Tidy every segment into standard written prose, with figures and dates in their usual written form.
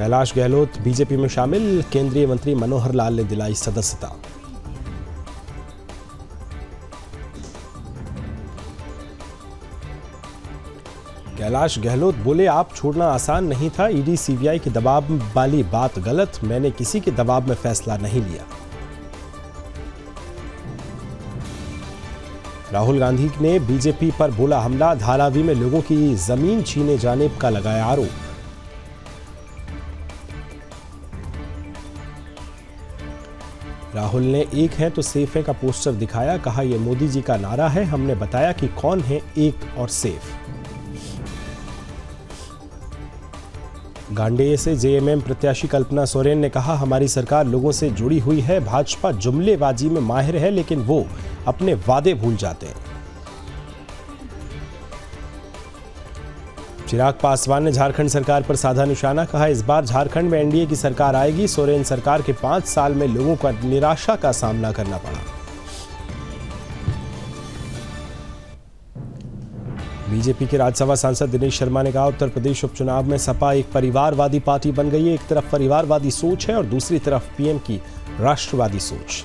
Kailash Gehlot BJP में शामिल, केंद्रीय मंत्री मनोहर लाल ने दिलाई सदस्यता। कैलाश गहलोत बोले, आप छोड़ना आसान नहीं था। ईडी सीबीआई के दबाव वाली बात गलत, मैंने किसी के दबाव में फैसला नहीं लिया। राहुल गांधी ने बीजेपी पर बोला हमला, धारावी में लोगों की जमीन छीने जाने का लगाया आरोप। राहुल ने एक है तो सेफ है का पोस्टर दिखाया, कहा यह मोदी जी का नारा है, हमने बताया कि कौन है एक और सेफ। गांडेय से जेएमएम प्रत्याशी कल्पना सोरेन ने कहा, हमारी सरकार लोगों से जुड़ी हुई है, भाजपा जुमलेबाजी में माहिर है लेकिन वो अपने वादे भूल जाते हैं। चिराग पासवान ने झारखंड सरकार पर साधा निशाना, कहा इस बार झारखंड में एनडीए की सरकार आएगी। सोरेन सरकार के 5 साल में लोगों को निराशा का सामना करना पड़ा। बीजेपी के राज्यसभा सांसद दिनेश शर्मा ने कहा, उत्तर प्रदेश उपचुनाव में सपा एक परिवारवादी पार्टी बन गई है। एक तरफ परिवारवादी सोच है और दूसरी तरफ पीएम की राष्ट्रवादी सोच।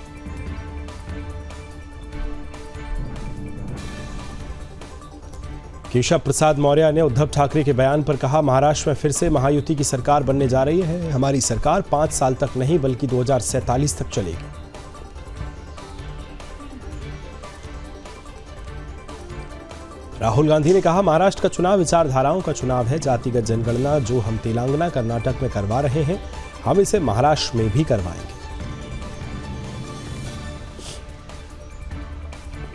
केशव प्रसाद मौर्य ने उद्धव ठाकरे के बयान पर कहा, महाराष्ट्र में फिर से महायुति की सरकार बनने जा रही है। हमारी सरकार 5 साल तक नहीं बल्कि 2047 तक चलेगी। राहुल गांधी ने कहा, महाराष्ट्र का चुनाव विचारधाराओं का चुनाव है। जातिगत जनगणना जो हम तेलंगाना कर्नाटक में करवा रहे हैं, हम इसे महाराष्ट्र में भी करवाएंगे।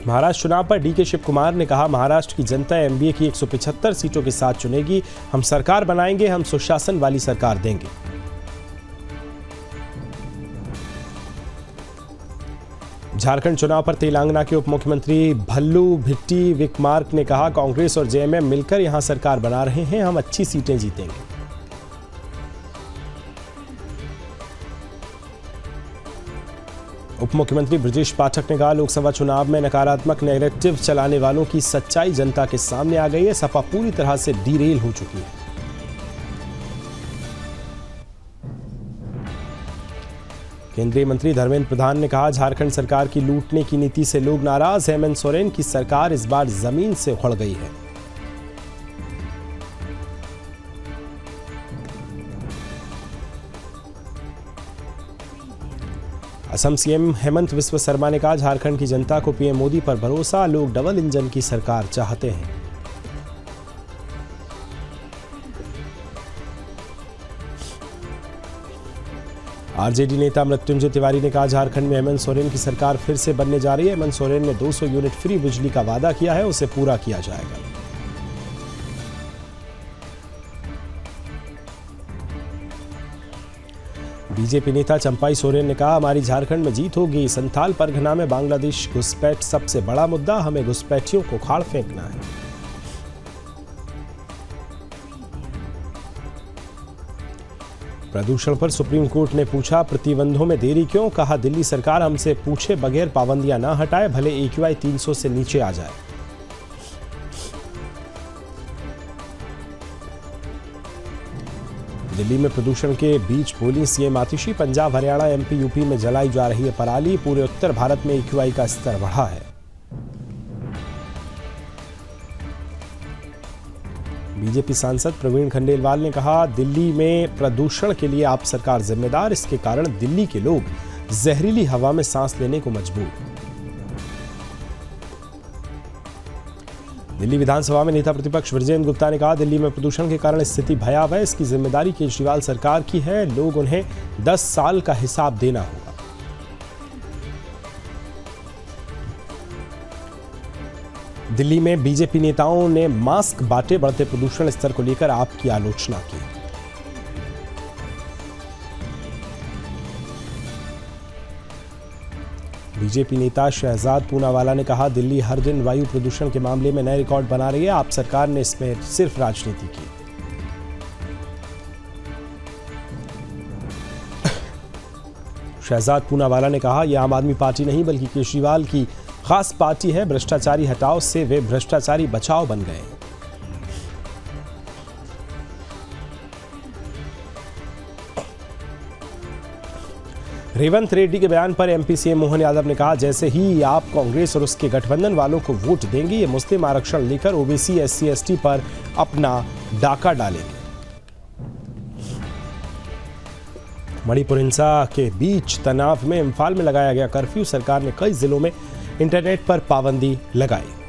महाराष्ट्र चुनाव पर डीके शिव कुमार ने कहा, महाराष्ट्र की जनता एमबीए की 175 सीटों के साथ चुनेगी। हम सरकार बनाएंगे, हम सुशासन वाली सरकार देंगे। झारखंड चुनाव पर तेलंगाना के उप मुख्यमंत्री भल्लू भिट्टी विक्रमार्क ने कहा, कांग्रेस और जेएमएम मिलकर यहां सरकार बना रहे हैं, हम अच्छी सीटें जीतेंगे। उप मुख्यमंत्री ब्रजेश पाठक ने कहा, लोकसभा चुनाव में नकारात्मक नैरेटिव चलाने वालों की सच्चाई जनता के सामने आ गई है। सपा पूरी तरह से डीरेल हो चुकी है। केंद्रीय मंत्री धर्मेंद्र प्रधान ने कहा, झारखंड सरकार की लूटने की नीति से लोग नाराज। हेमंत सोरेन की सरकार इस बार जमीन से उखड़ गई है। असम सीएम हेमंत बिस्वा शर्मा ने कहा, झारखंड की जनता को पीएम मोदी पर भरोसा, लोग डबल इंजन की सरकार चाहते हैं। आरजेडी नेता मृत्युंजय तिवारी ने कहा, झारखंड में हेमंत सोरेन की सरकार फिर से बनने जा रही है। हेमंत सोरेन ने 200 यूनिट फ्री बिजली का वादा किया है, उसे पूरा किया जाएगा। बीजेपी नेता चंपाई सोरेन ने कहा, हमारी झारखंड में जीत होगी। संथाल परगना में बांग्लादेश घुसपैठ सबसे बड़ा मुद्दा, हमें घुसपैठियों को उखाड़ फेंकना है। प्रदूषण पर सुप्रीम कोर्ट ने पूछा, प्रतिबंधों में देरी क्यों? कहा, दिल्ली सरकार हमसे पूछे बगैर पाबंदियां ना हटाए, भले AQI 300 से नीचे आ जाए। दिल्ली में प्रदूषण के बीच बोली सीएम आतिशी, पंजाब हरियाणा MP UP में जलाई जा रही है पराली, पूरे उत्तर भारत में AQI का स्तर बढ़ा है। बीजेपी सांसद प्रवीण खंडेलवाल ने कहा, दिल्ली में प्रदूषण के लिए आप सरकार जिम्मेदार, इसके कारण दिल्ली के लोग जहरीली हवा में सांस लेने को मजबूर। दिल्ली विधानसभा में नेता प्रतिपक्ष विजेंद्र गुप्ता ने कहा, दिल्ली में प्रदूषण के कारण स्थिति भयावह है, इसकी जिम्मेदारी केजरीवाल सरकार की है, लोग उन्हें 10 साल का हिसाब देना होगा। दिल्ली में बीजेपी नेताओं ने मास्क बांटे, बढ़ते प्रदूषण स्तर को लेकर आपकी आलोचना की। बीजेपी नेता शहजाद पूनावाला ने कहा, दिल्ली हर दिन वायु प्रदूषण के मामले में नए रिकॉर्ड बना रही है, आप सरकार ने इसमें सिर्फ राजनीति की। शहजाद पूनावाला ने कहा, यह आम आदमी पार्टी नहीं बल्कि केजरीवाल की खास पार्टी है, भ्रष्टाचारी हटाओ से वे भ्रष्टाचारी बचाओ बन गए। रेवंत रेड्डी के बयान पर एमपी सीएम मोहन यादव ने कहा, जैसे ही आप कांग्रेस और उसके गठबंधन वालों को वोट देंगे, ये मुस्लिम आरक्षण लेकर ओबीसी एससी एसटी पर अपना डाका डालेंगे। मणिपुर हिंसा के बीच तनाव में इम्फाल में लगाया गया कर्फ्यू, सरकार ने कई जिलों में इंटरनेट पर पाबंदी लगाई।